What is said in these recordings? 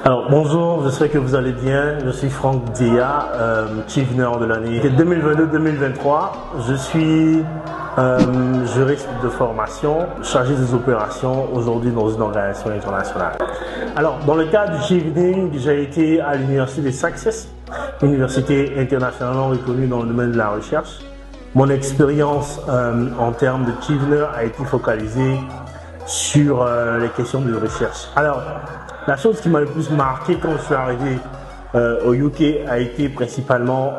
Alors bonjour, j'espère que vous allez bien. Je suis Franck Dia, Chief Nerd de l'année 2022-2023. Je suis juriste de formation, chargé des opérations aujourd'hui dans une organisation internationale. Alors dans le cadre du Chief Nerd, j'ai été à l'université de Success, université internationalement reconnue dans le domaine de la recherche. Mon expérience en termes de Chief Nerd a été focalisée sur les questions de recherche. Alors, la chose qui m'a le plus marqué quand je suis arrivé au UK a été principalement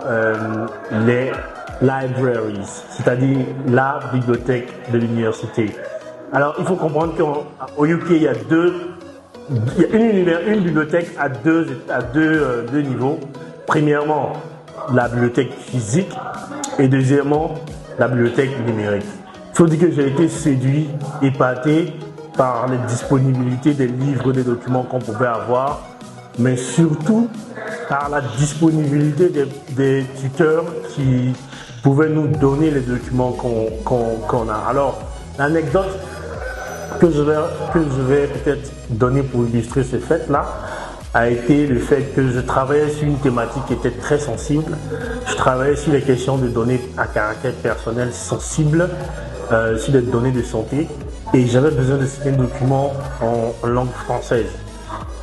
les libraries, c'est-à-dire la bibliothèque de l'université. Alors, il faut comprendre qu'au UK, il y a une bibliothèque à deux niveaux. Premièrement, la bibliothèque physique et deuxièmement, la bibliothèque numérique. Il faut dire que j'ai été séduit, épaté par les disponibilités des livres, des documents qu'on pouvait avoir, mais surtout par la disponibilité des tuteurs qui pouvaient nous donner les documents qu'on a. Alors, l'anecdote que je vais peut-être donner pour illustrer ce fait-là a été le fait que je travaillais sur une thématique qui était très sensible. Je travaillais sur les questions de données à caractère personnel sensibles, sur les données de santé, et j'avais besoin de certains documents en langue française.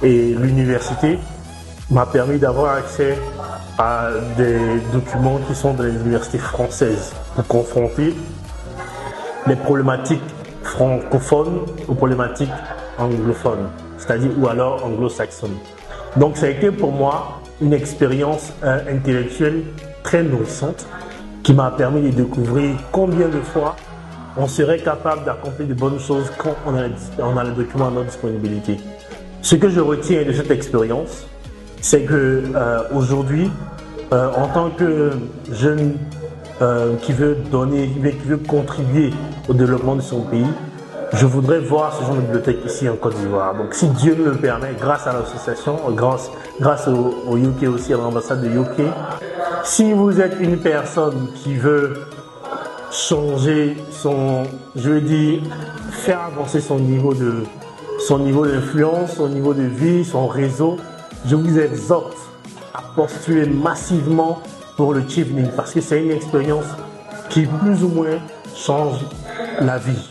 Et l'université m'a permis d'avoir accès à des documents qui sont dans les universités françaises pour confronter les problématiques francophones aux problématiques anglophones, c'est-à-dire ou alors anglo-saxonnes. Donc ça a été pour moi une expérience intellectuelle très nourrissante qui m'a permis de découvrir combien de fois on serait capable d'accomplir de bonnes choses quand on a les documents à notre disponibilité. Ce que je retiens de cette expérience, c'est que aujourd'hui, en tant que jeune qui veut contribuer au développement de son pays, je voudrais voir ce genre de bibliothèque ici en Côte d'Ivoire. Donc si Dieu me le permet, grâce à l'association, grâce au UK aussi, à l'ambassade de UK, si vous êtes une personne qui veut changer faire avancer son niveau d'influence, son niveau de vie, son réseau, je vous exhorte à postuler massivement pour le Chief Nerd parce que c'est une expérience qui plus ou moins change la vie.